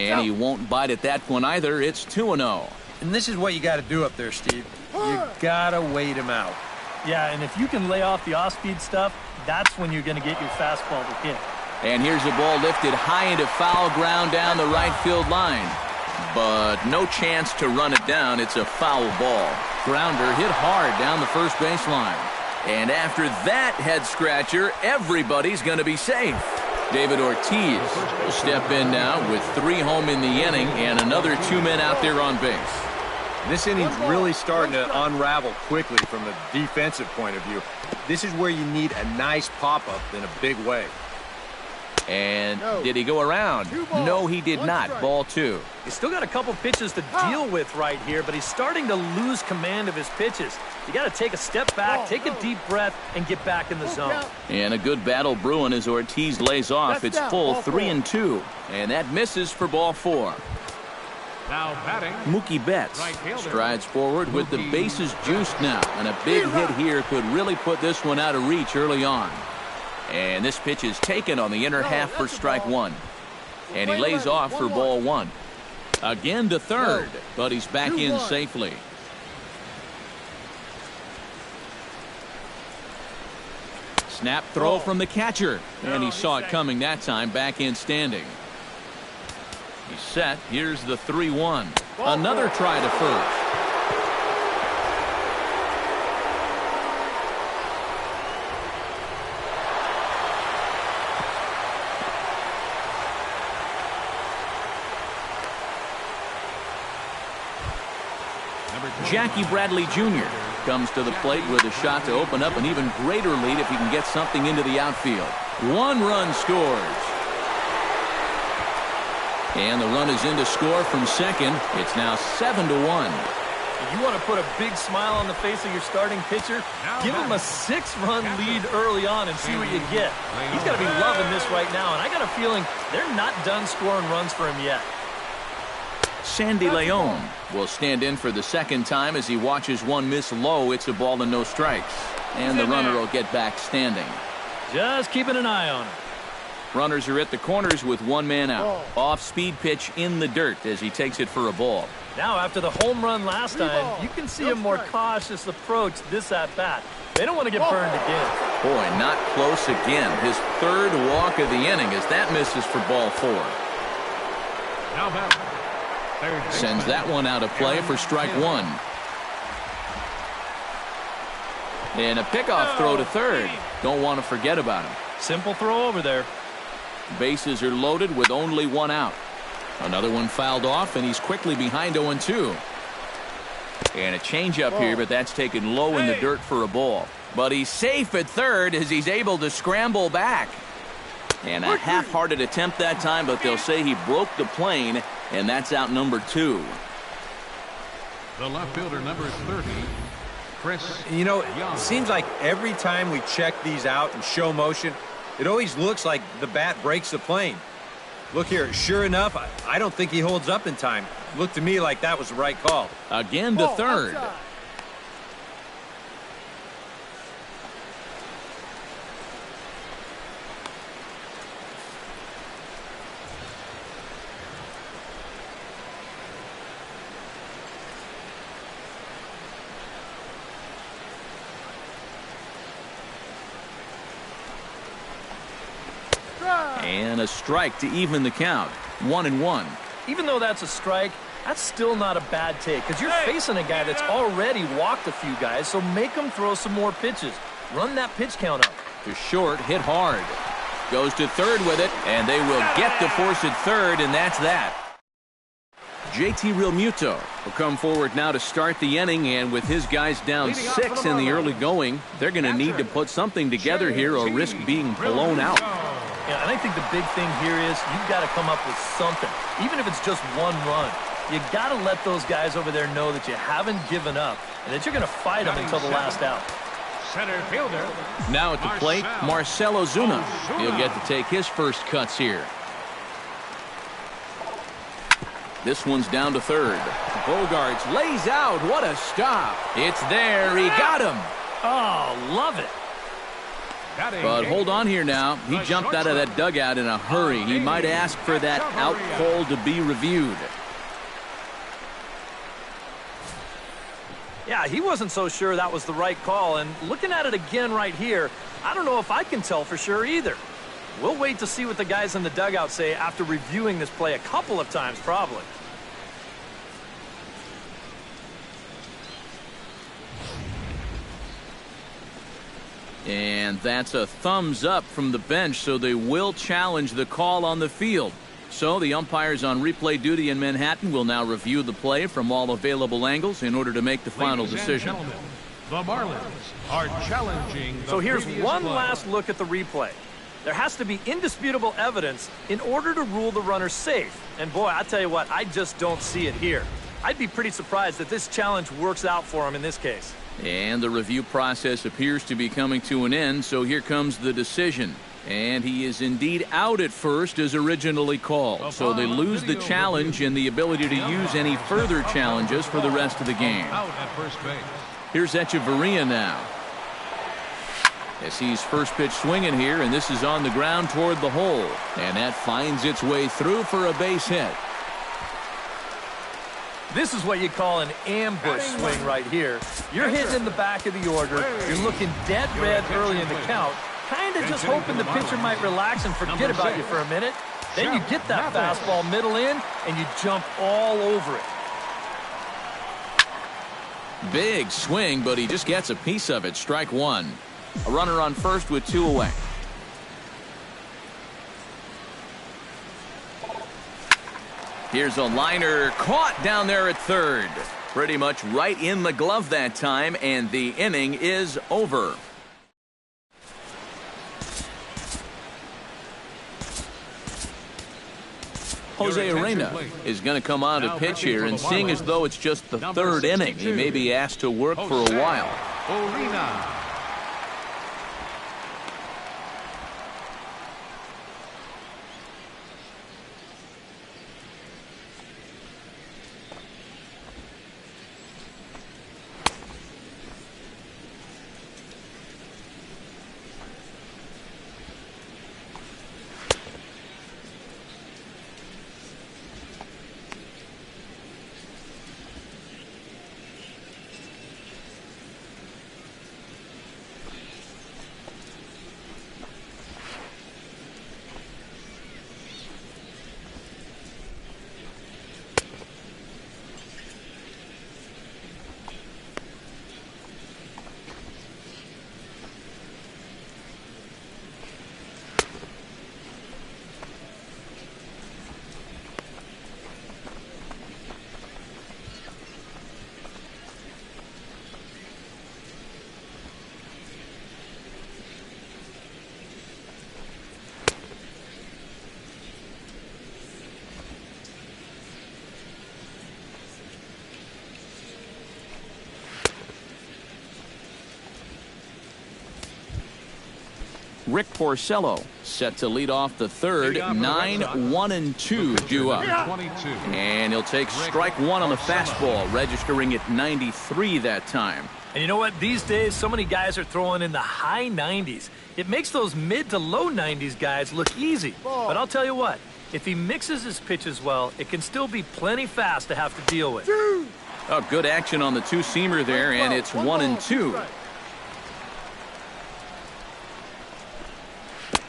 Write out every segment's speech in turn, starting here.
And he won't bite at that one either. It's 2-0. And this is what you got to do up there, Steve. You got to wait him out. Yeah, and if you can lay off the off-speed stuff, that's when you're going to get your fastball to hit. And here's a ball lifted high into foul ground down the right field line. But no chance to run it down. It's a foul ball. Grounder hit hard down the first baseline. And after that head-scratcher, everybody's going to be safe. David Ortiz will step in now with 3 home in the inning and another 2 men out there on base. This inning's really starting to unravel quickly from a defensive point of view. This is where you need a nice pop-up in a big way. And did he go around? No, he did not. Ball 2. He's still got a couple pitches to deal with right here, but he's starting to lose command of his pitches. You got to take a step back, take a deep breath, and get back in the zone. And a good battle brewing as Ortiz lays off. It's full 3-2. And that misses for ball 4. Now batting, Mookie Betts strides forward with the bases juiced now. And a big hit here could really put this one out of reach early on. And this pitch is taken on the inner half for strike 1. And he lays off for ball 1. Again to third, but he's back in safely. Snap throw from the catcher. And he saw it coming that time, back in standing. He's set. Here's the 3-1. Another try to first. Jackie Bradley Jr. comes to the plate with a shot to open up an even greater lead if he can get something into the outfield. 1 run scores. And the run is in to score from second. It's now 7-1. You want to put a big smile on the face of your starting pitcher? Give him a 6-run lead early on and see what you get. He's got to be loving this right now, and I got a feeling they're not done scoring runs for him yet. Sandy Leon will stand in for the second time as he watches one miss low. It's a ball and no strikes. And the runner will get back standing. Just keeping an eye on him. Runners are at the corners with 1 man out. Off-speed pitch in the dirt as he takes it for a ball. Now after the home run last time, you can see a more cautious approach this at-bat. They don't want to get burned again. Boy, not close again. His 3rd walk of the inning as that misses for ball 4. Now back. Sends that one out of play for strike 1. And a pickoff throw to third. Don't want to forget about him. Simple throw over there. Bases are loaded with only 1 out. Another one fouled off, and he's quickly behind 0-2. And a changeup here, but that's taken low in the dirt for a ball. But he's safe at third as he's able to scramble back. And a half-hearted attempt that time, but they'll say he broke the plane, and that's out number 2. The left fielder, number 30, Chris. You know, it seems like every time we check these out and show motion, it always looks like the bat breaks the plane. Look here, sure enough, I don't think he holds up in time. Looked to me like that was the right call. Again to third. Outside. And a strike to even the count. 1-1. Even though that's a strike, that's still not a bad take because you're facing a guy that's already walked a few guys, so make him throw some more pitches. Run that pitch count up. To short, hit hard. Goes to third with it, and they will get the force at third, and that's that. JT Realmuto will come forward now to start the inning, and with his guys down 6 in the early going, they're going to need to put something together here or risk being blown out. Yeah, and I think the big thing here is you've got to come up with something, even if it's just 1 run. You got to let those guys over there know that you haven't given up and that you're going to fight them until the last out. Center fielder. Now at the plate, Marcell Ozuna. He'll get to take his first cuts here. This one's down to third. Bogaerts lays out. What a stop. It's there. He got him. Oh, love it. But hold on here now. He jumped out of that dugout in a hurry. He might ask for that out call to be reviewed. Yeah, he wasn't so sure that was the right call. And looking at it again right here, I don't know if I can tell for sure either. We'll wait to see what the guys in the dugout say after reviewing this play a couple of times probably. And that's a thumbs up from the bench, so they will challenge the call on the field. So the umpires on replay duty in Manhattan will now review the play from all available angles in order to make the final decision. The Marlins are challenging. So here's one last look at the replay. There has to be indisputable evidence in order to rule the runner safe. And boy, I tell you what, I just don't see it here. I'd be pretty surprised that this challenge works out for him in this case. And the review process appears to be coming to an end, so here comes the decision. And he is indeed out at first as originally called. So they lose the challenge and the ability to use any further challenges for the rest of the game. Out at first base. Here's Echeverria now. As he's first pitch swinging here, and this is on the ground toward the hole. And that finds its way through for a base hit. This is what you call an ambush swing right here. You're hitting in the back of the order. You're looking dead red early in the count. Kind of just hoping the pitcher might relax and forget about you for a minute. Then you get that fastball middle in, and you jump all over it. Big swing, but he just gets a piece of it. Strike one. A runner on first with 2 away. Here's a liner caught down there at third. Pretty much right in the glove that time, and the inning is over. Jose Arena is going to come on to pitch here, and seeing as though it's just the third inning, he may be asked to work for a while. Arena. Rick Porcello set to lead off the third. 9-1-2 due up. 22. And he'll take strike one on the fastball, registering at 93 that time. And you know what? These days, so many guys are throwing in the high 90s. It makes those mid to low 90s guys look easy. But I'll tell you what, if he mixes his pitches well, it can still be plenty fast to have to deal with. Oh, good action on the two-seamer there, and it's 1-2.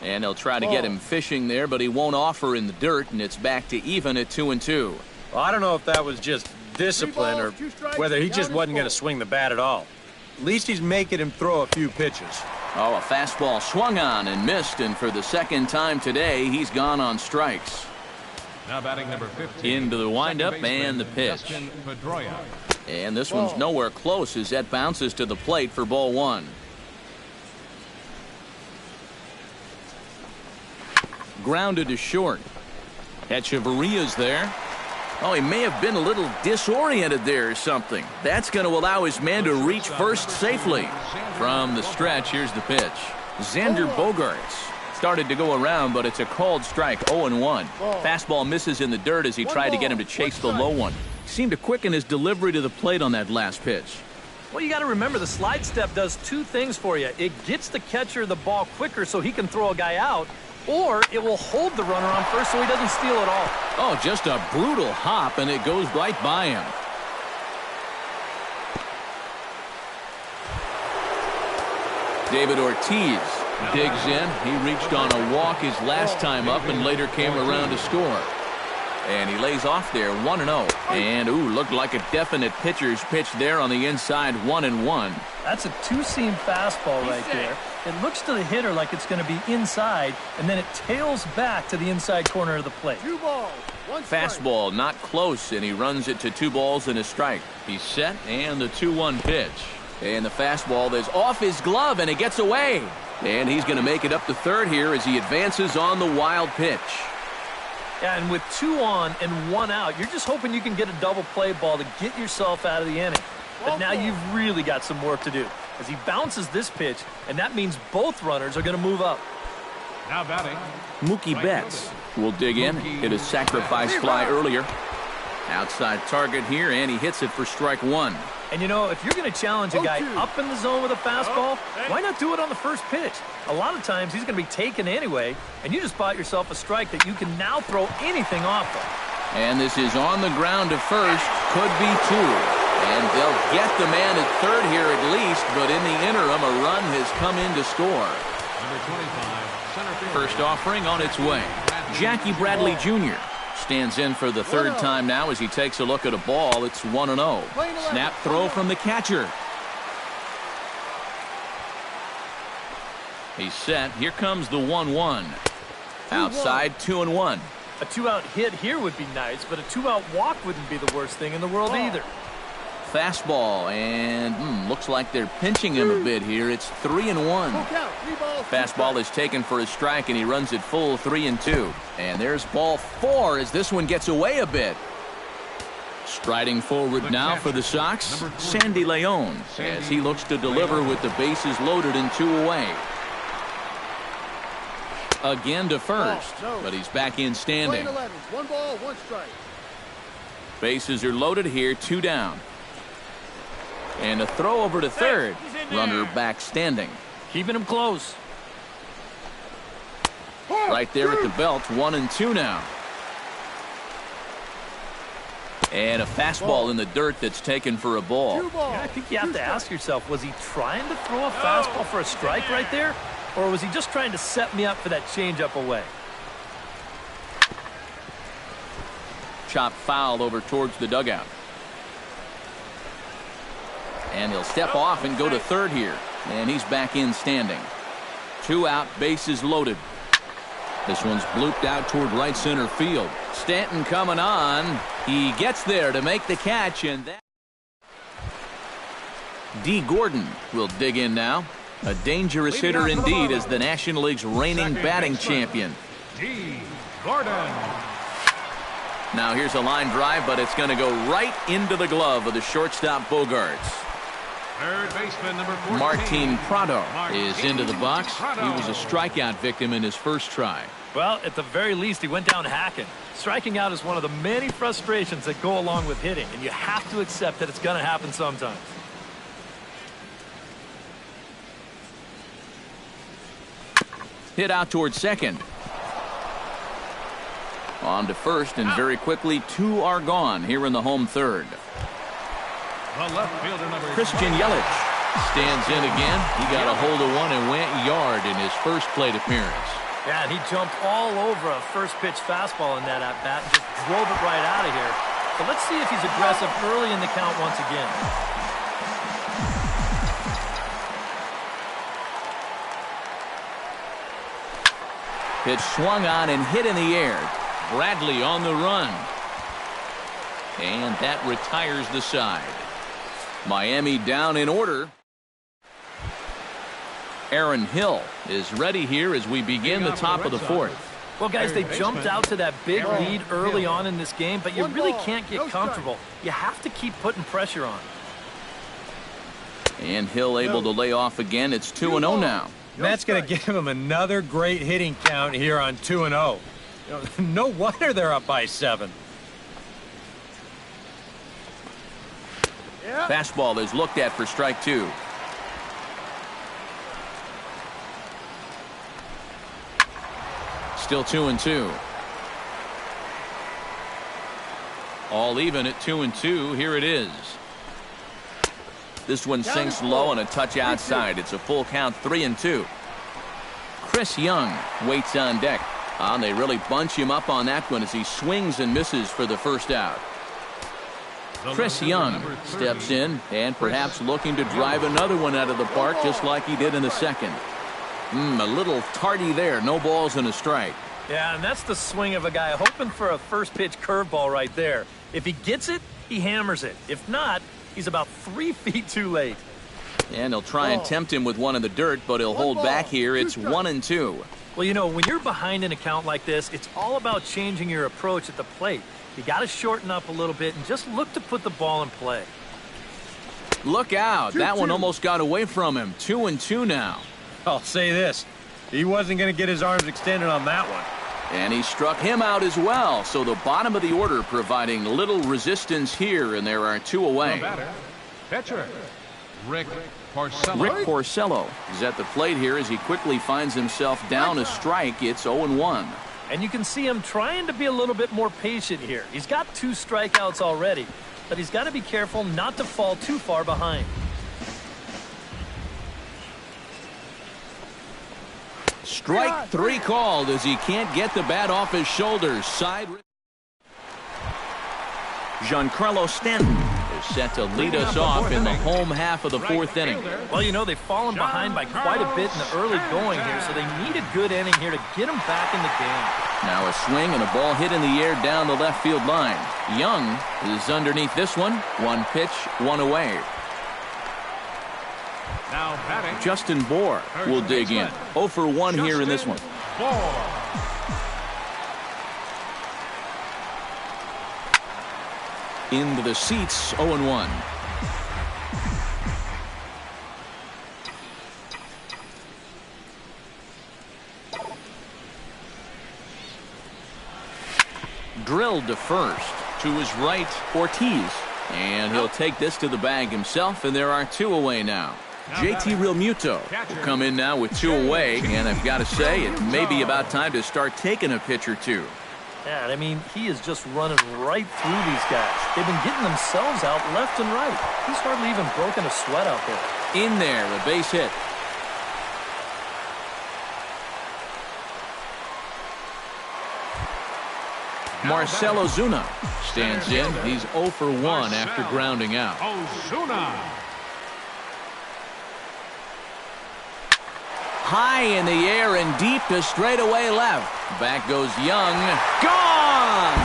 And they'll try to get him fishing there, but he won't offer in the dirt, and it's back to even at 2-2. Well, I don't know if that was just discipline or whether he just wasn't going to swing the bat at all. At least he's making him throw a few pitches. Oh, a fastball swung on and missed, and for the second time today, he's gone on strikes. Now batting number 15. Into the windup and the pitch. Dustin Pedroia. And this one's nowhere close as that bounces to the plate for ball one. Grounded to short. Echeverria's there. Oh, he may have been a little disoriented there or something. That's going to allow his man to reach first safely. From the stretch, here's the pitch. Xander Bogaerts started to go around, but it's a called strike, 0-1. Fastball misses in the dirt as he tried to get him to chase the low one. He seemed to quicken his delivery to the plate on that last pitch. Well, you got to remember the slide step does two things for you. It gets the catcher the ball quicker so he can throw a guy out, or it will hold the runner on first so he doesn't steal it all. Oh, just a brutal hop, and it goes right by him. David Ortiz digs in. He reached on a walk his last time up and later came around to score. And he lays off there 1-0. And, ooh, looked like a definite pitcher's pitch there on the inside, 1-1. That's a two-seam fastball right there. It looks to the hitter like it's going to be inside, and then it tails back to the inside corner of the plate. 2 balls, 1 strike. Fastball not close, and he runs it to 2 balls and a strike. He's set, and the 2-1 pitch. And the fastball is off his glove, and it gets away. And he's going to make it up to third here as he advances on the wild pitch. Yeah, and with 2 on and 1 out, you're just hoping you can get a double play ball to get yourself out of the inning. But now you've really got some work to do as he bounces this pitch, and that means both runners are going to move up. Now batting, Mookie Betts will dig in, hit a sacrifice fly earlier. Outside target here, and he hits it for strike 1. And, you know, if you're going to challenge a guy up in the zone with a fastball, why not do it on the first pitch? A lot of times he's going to be taken anyway, and you just bought yourself a strike that you can now throw anything off of. And this is on the ground to first, could be 2. And they'll get the man at third here at least, but in the interim, a run has come in to score. number 25, center field. First offering on its way. Jackie Bradley Jr. stands in for the third time now as he takes a look at a ball. It's 1-0. Snap throw from the catcher. He's set. Here comes the 1-1. Outside, 2-1. A 2-out hit here would be nice, but a 2-out walk wouldn't be the worst thing in the world either. Fastball, and looks like they're pinching him a bit here. It's 3-1. Fastball is taken for a strike, and he runs it full 3-2. And there's ball 4 as this one gets away a bit. Striding forward now for the Sox, Sandy Leon, as he looks to deliver with the bases loaded and 2 away. Again to first, but he's back in standing. 1 ball, 1 strike. Bases are loaded here, 2 down. And a throw over to third. Runner back standing. Keeping him close. Right there at the belt, 1-2 now. And a fastball in the dirt that's taken for a ball. Yeah, I think you have to ask yourself, was he trying to throw a fastball for a strike right there? Or was he just trying to set me up for that changeup away? Chop foul over towards the dugout. And he'll step off and go to third here. And he's back in standing. 2 out, bases loaded. This one's blooped out toward right center field. Stanton coming on. He gets there to make the catch, and that. D. Gordon will dig in now. A dangerous hitter indeed as the National League's reigning batting champion. D. Gordon. Now here's a line drive, but it's going to go right into the glove of the shortstop Bogaerts. Third baseman, number 14. Martin Prado is into the box. He was a strikeout victim in his first try. Well, at the very least, he went down hacking. Striking out is one of the many frustrations that go along with hitting, and you have to accept that it's going to happen sometimes. Hit out towards second. On to first, and very quickly 2 are gone here in the home third. The left fielder, number Christian Yelich stands in again. He got a hold of one and went yard in his first plate appearance. Yeah, and he jumped all over a first pitch fastball in that at-bat and just drove it right out of here. So let's see if he's aggressive early in the count once again. Pitch swung on and hit in the air. Bradley on the run. And that retires the side. Miami down in order. Aaron Hill is ready here as we begin the top of the fourth. Well, guys, they jumped out to that big lead early on in this game, but you really can't get comfortable. You have to keep putting pressure on. And Hill able to lay off again. It's 2-0 now. That's going to give him another great hitting count here on 2-0. No wonder they're up by 7. Fastball is looked at for strike 2. Still 2-2. All even at 2-2. Here it is. This one sinks low and a touch outside. It's a full count, 3-2. Chris Young waits on deck. They really bunch him up on that one as he swings and misses for the first out. Chris Young steps in and perhaps looking to drive another one out of the park just like he did in the second. A little tardy there. No balls and a strike. Yeah, and that's the swing of a guy hoping for a first pitch curveball right there. If he gets it, he hammers it. If not, he's about 3 feet too late. And he'll try and tempt him with one in the dirt, but he'll hold back here. It's 1-2. Well, you know, when you're behind an account like this, it's all about changing your approach at the plate. You got to shorten up a little bit and just look to put the ball in play. Look out. That one almost got away from him. 2-2 now. I'll say this. He wasn't going to get his arms extended on that one. And he struck him out as well. So the bottom of the order providing little resistance here, and there are 2 away. The batter, pitcher, Rick Porcello. Rick Porcello is at the plate here as he quickly finds himself down a strike. It's 0-1. And you can see him trying to be a little bit more patient here. He's got 2 strikeouts already, but he's got to be careful not to fall too far behind. Strike 3 called as he can't get the bat off his shoulders. Giancarlo Stanton is set to lead us off in the home half of the 4th inning. Well, you know, they've fallen behind by quite a bit in the early going here, so they need a good inning here to get them back in the game. Now a swing and a ball hit in the air down the left field line. Young is underneath this one. 1 pitch, 1 away. Now batting, Justin Bour will dig in. 0 for 1 here in this one. Bour. Into the seats, 0-1. Drilled to first. To his right, Ortiz. And he'll take this to the bag himself, and there are 2 away now. JT Realmuto will come in now with 2 away, and I've got to say, it may be about time to start taking a pitch or 2. Yeah, I mean, he is just running right through these guys. They've been getting themselves out left and right. He's hardly even broken a sweat out there. In there, a base hit. Marcell Ozuna stands in. He's 0 for 1 after grounding out. Ozuna. High in the air and deep to straightaway left. Back goes Young. Gone!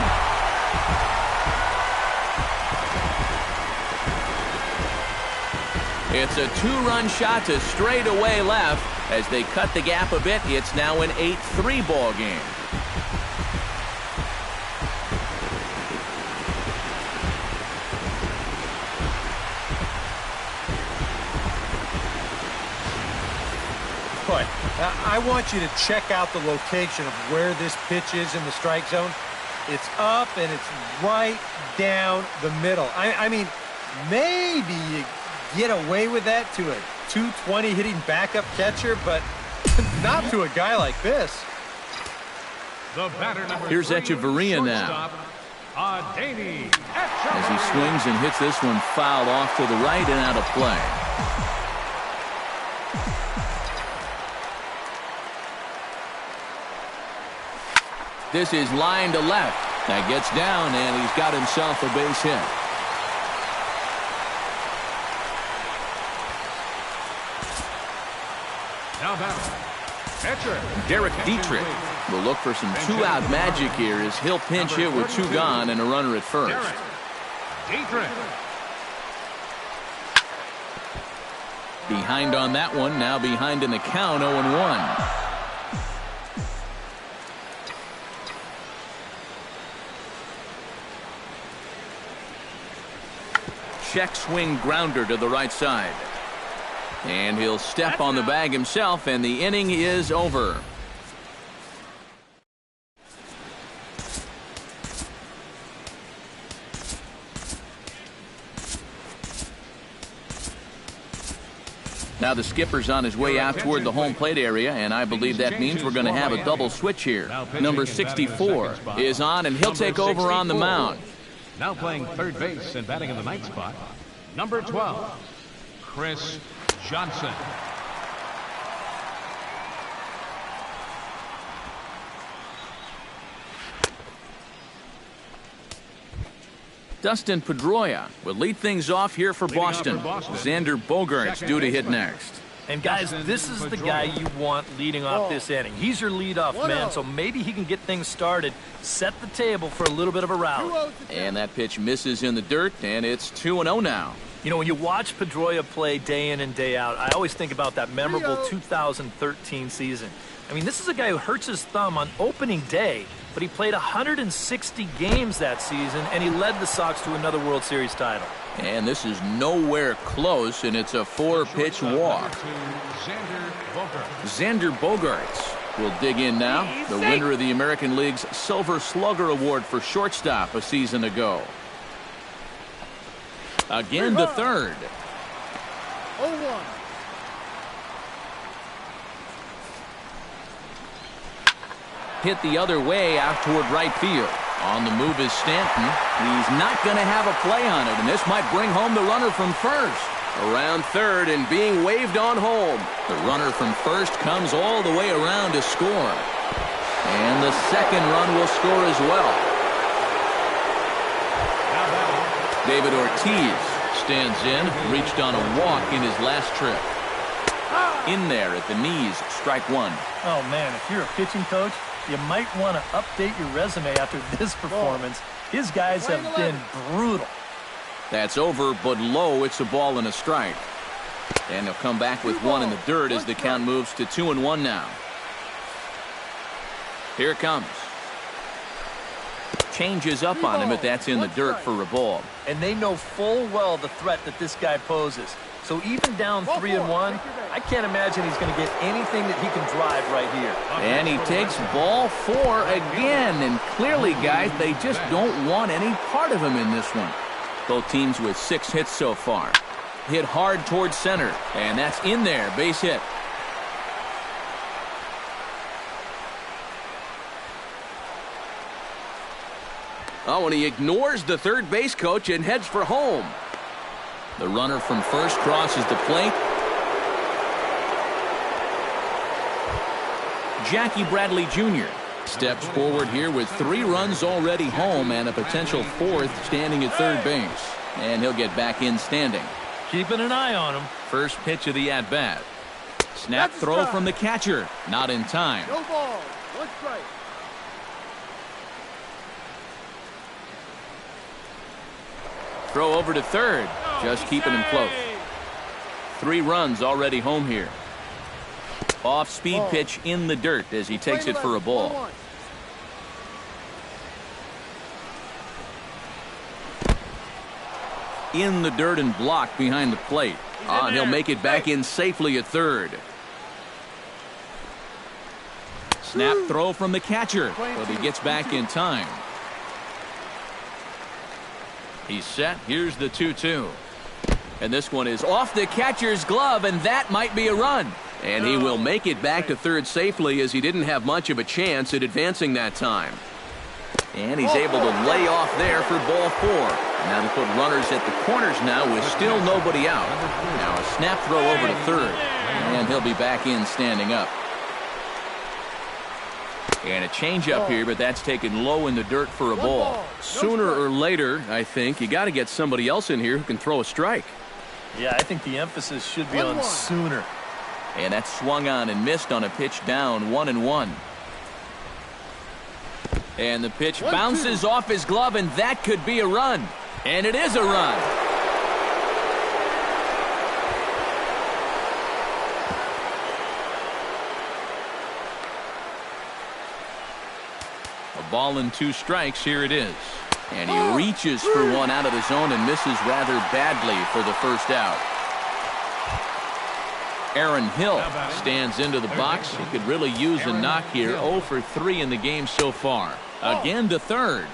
It's a 2-run shot to straightaway left. As they cut the gap a bit, it's now an 8-3 ball game. Boy, I want you to check out the location of where this pitch is in the strike zone. It's up and it's right down the middle. I mean, maybe you get away with that to a 220 hitting backup catcher, but not to a guy like this. The batter number Here's 3, Echeverria now. Adeiny As he swings and hits this one foul off to the right and out of play. This is line to left. That gets down, and he's got himself a base hit. Now batting, pitcher Derek Dietrich will look for some 2-out magic here as he'll pinch hit with 2 gone and a runner at first. Derek Dietrich. Behind on that one, now behind in the count, 0-1. Check swing grounder to the right side. And he'll step on the bag himself, and the inning is over. Now the skipper's on his way out toward the home plate area, and I believe that means we're going to have a double switch here. Number 64 is on, and he'll take over on the mound. Now playing third base and batting in the ninth spot, number 12, Chris Johnson. Dustin Pedroia will lead things off here for Boston. Xander Bogaerts due to hit next. And guys, this is the guy you want leading off this inning. He's your leadoff man, so maybe he can get things started, set the table for a little bit of a rally. And that pitch misses in the dirt, and it's 2-0 now. You know, when you watch Pedroia play day in and day out, I always think about that memorable 2013 season. I mean, this is a guy who hurts his thumb on opening day, but he played 160 games that season, and he led the Sox to another World Series title. And this is nowhere close, and it's a 4-pitch walk. Xander Bogaerts will dig in now, the winner of the American League's Silver Slugger Award for shortstop a season ago. Again to third. 0-1. Hit the other way out toward right field. On the move is Stanton. He's not going to have a play on it, and this might bring home the runner from first. Around third and being waved on home. The runner from first comes all the way around to score. And the second run will score as well. David Ortiz stands in, reached on a walk in his last trip. In there at the knees, strike one. Oh, man, if you're a pitching coach, you might want to update your resume after this performance. His guys have been brutal. That's over, but low. It's a ball and a strike. And they'll come back with one in the dirt as the count moves to 2-1 now. Here it comes. Changes up on him, but that's in the dirt for a ball. And they know full well the threat that this guy poses. So even down 3-1, I can't imagine he's going to get anything that he can drive right here. And he takes ball 4 again. And clearly, guys, they just don't want any part of him in this one. Both teams with 6 hits so far. Hit hard towards center. And that's in there. Base hit. Oh, and he ignores the third base coach and heads for home. The runner from first crosses the plate. Jackie Bradley Jr. steps forward here with 3 runs already home and a potential 4th standing at third base. And he'll get back in standing. Keeping an eye on him. First pitch of the at-bat. Snap throw from the catcher. Not in time. No ball. 1 strike. Throw over to third. Just keeping him close. 3 runs already home here. Off-speed pitch in the dirt as he takes it for a ball. In the dirt and blocked behind the plate. And he'll make it back in safely at third. Snap throw from the catcher, but he gets back in time. He's set. Here's the 2-2. And this one is off the catcher's glove, and that might be a run. And he will make it back to third safely as he didn't have much of a chance at advancing that time. And he's able to lay off there for ball 4. Now to put runners at the corners now with still nobody out. Now a snap throw over to third. And he'll be back in standing up. And a changeup here, but that's taken low in the dirt for a ball. Sooner or later, I think, you got to get somebody else in here who can throw a strike. Yeah, I think the emphasis should be on sooner. And that swung on and missed on a pitch down, 1-1. And the pitch bounces off his glove, and that could be a run. And it is a run. A ball and 2 strikes. Here it is. And he reaches for one out of the zone and misses rather badly for the first out. Aaron Hill stands into the box. He could really use a knock here. 0 for 3 in the game so far. Again to third.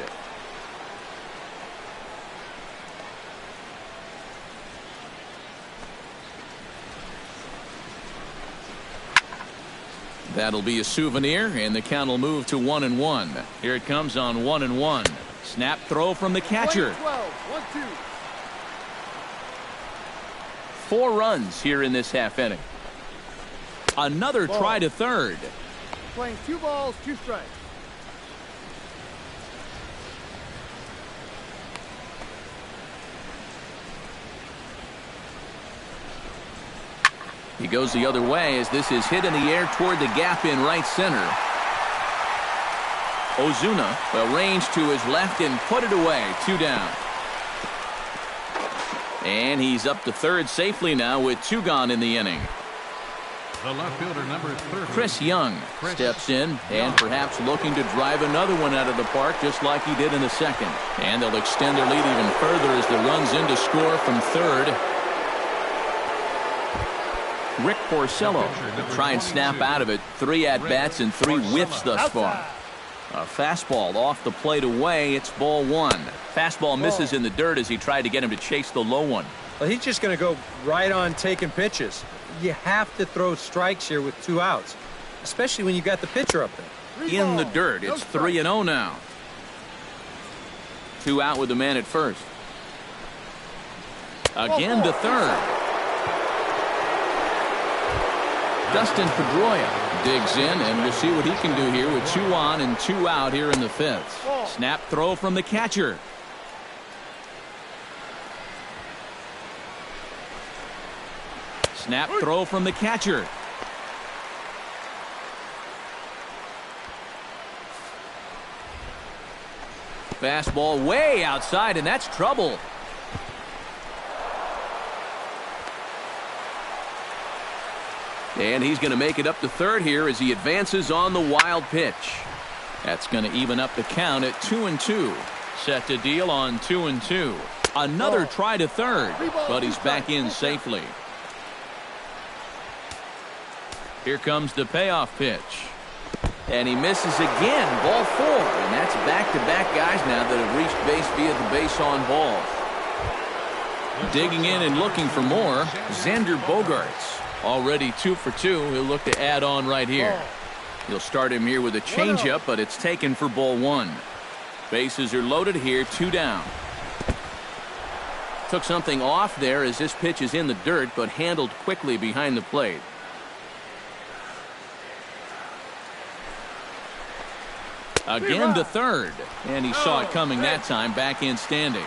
That'll be a souvenir, and the count will move to 1-1. Here it comes on 1-1. Snap throw from the catcher. 12, 1-2. 4 runs here in this half inning. Another try to third. Playing 2 balls, 2 strikes. He goes the other way as this is hit in the air toward the gap in right center. Ozuna arranged to his left and put it away. 2 down. And he's up to third safely now with 2 gone in the inning. The left fielder, number 30. Chris Young steps in and perhaps looking to drive another one out of the park just like he did in the second. And they'll extend their lead even further as the run's in to score from third. Rick Porcello to try and snap out of it. 3 at-bats and 3 whiffs thus far. A fastball off the plate away. It's ball 1. Fastball misses in the dirt as he tried to get him to chase the low one. Well, he's just going to go right on taking pitches. You have to throw strikes here with 2 outs, especially when you got the pitcher up there. In the dirt. It's 3-0 now. 2 out with the man at first. Again to third. Dustin Pedroia digs in, and we'll see what he can do here with 2 on and 2 out here in the 5th. Snap throw from the catcher. Snap throw from the catcher. Fastball way outside, and that's trouble. And he's going to make it up to third here as he advances on the wild pitch. That's going to even up the count at 2-2. Set to deal on 2-2. Another try to third, but he's back in safely. Here comes the payoff pitch. And he misses again. Ball 4. And that's back-to-back guys now that have reached base via the base on balls. Digging in and looking for more, Xander Bogaerts. Already 2 for 2. He'll look to add on right here. He'll start him here with a changeup, but it's taken for ball 1. Bases are loaded here. 2 down. Took something off there as this pitch is in the dirt, but handled quickly behind the plate. Again to third, and he saw it coming that time. Back in standing.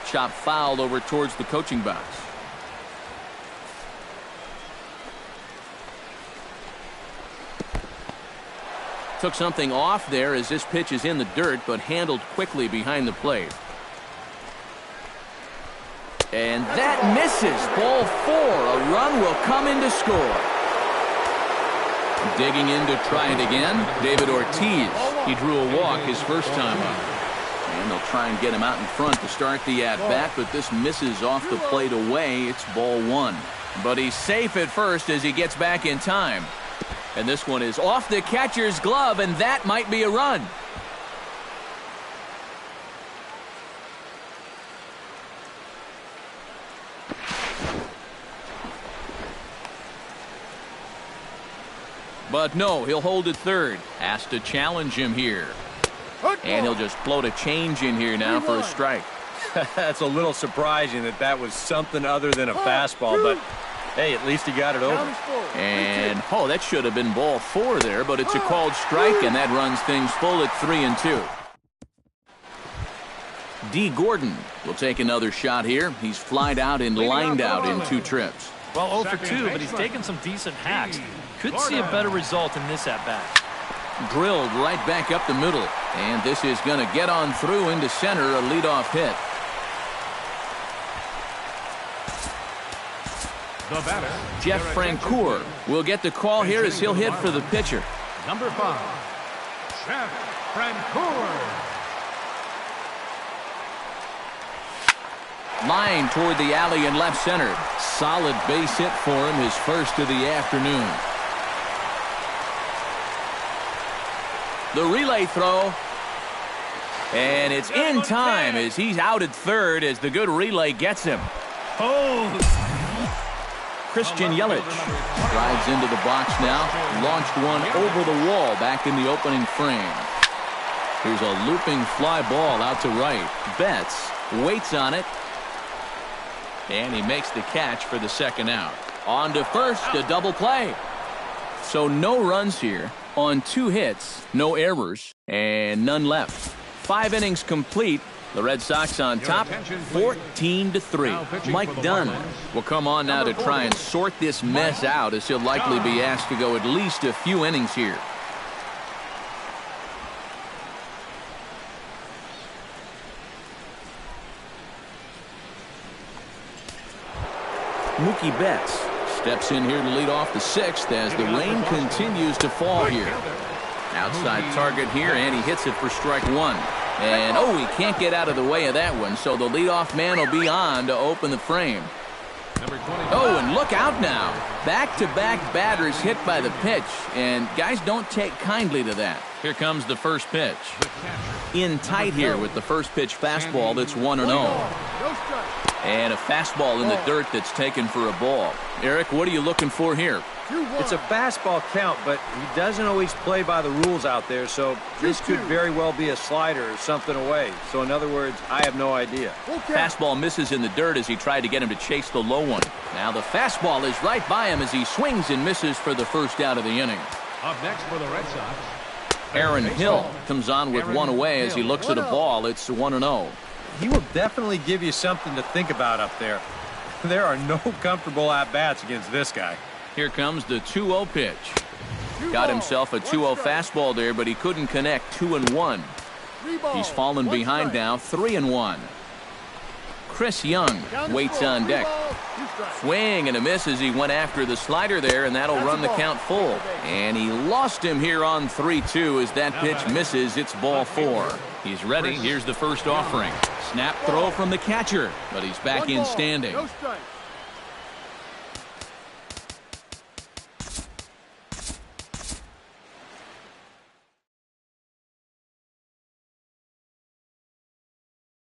Chop fouled over towards the coaching box. Took something off there as this pitch is in the dirt, but handled quickly behind the plate. And that misses. Ball 4. A run will come in to score. Digging in to try it again, David Ortiz. He drew a walk his first time up. And they'll try and get him out in front to start the at-bat, but this misses off the plate away. It's ball 1. But he's safe at first as he gets back in time. And this one is off the catcher's glove, and that might be a run. But no, he'll hold it third. Has to challenge him here. And he'll just float a change in here now for a strike. That's a little surprising that that was something other than a fastball, but hey, at least he got it over. And, oh, that should have been ball 4 there, but it's a called strike, and that runs things full at 3-2. D. Gordon will take another shot here. He's flied out and lined out in 2 trips. Well, 0 for 2, but he's taken some decent hacks. Could see a better result in this at-bat. Drilled right back up the middle. And this is going to get on through into center, a leadoff hit. The batter, Jeff Francoeur will get the call here as he'll hit for the pitcher. number 5, Jeff Francoeur. Line toward the alley in left center. Solid base hit for him, his first of the afternoon. The relay throw. And it's in time as he's out at third as the good relay gets him. Christian Yelich drives into the box now. Launched one over the wall back in the opening frame. Here's a looping fly ball out to right. Betts waits on it. And he makes the catch for the second out. On to first, a double play. So no runs here on 2 hits, no errors, and none left. 5 innings complete. The Red Sox on top, 14-3. Mike Dunn will come on now to try and sort this mess out as he'll likely be asked to go at least a few innings here. Mookie Betts steps in here to lead off the 6th as the rain continues to fall here. Outside target here, and he hits it for strike 1. And, he can't get out of the way of that one, so the leadoff man will be on to open the frame. And look out now. Back-to-back batters hit by the pitch, and guys don't take kindly to that. Here comes the first pitch. In tight here with the first pitch fastball that's 1-0. And a fastball in the dirt that's taken for a ball. Eric, what are you looking for here? It's a fastball count, but he doesn't always play by the rules out there, so this could very well be a slider or something away. So in other words, I have no idea. Fastball misses in the dirt as he tried to get him to chase the low one. Now the fastball is right by him as he swings and misses for the first out of the inning. Up next for the Red Sox, Aaron Hill comes on with one away as he looks at a ball. It's 1-0. He will definitely give you something to think about up there. There are no comfortable at-bats against this guy. Here comes the 2-0 pitch. Got himself a 2-0 fastball there, but he couldn't connect. 2-1. He's fallen behind now. 3-1. Chris Young waits on deck. Swing and a miss as he went after the slider there, and that'll run the count full. And he lost him here on 3-2 as that pitch misses. It's ball 4. He's ready. Here's the first offering. Snap throw from the catcher, but he's back in standing.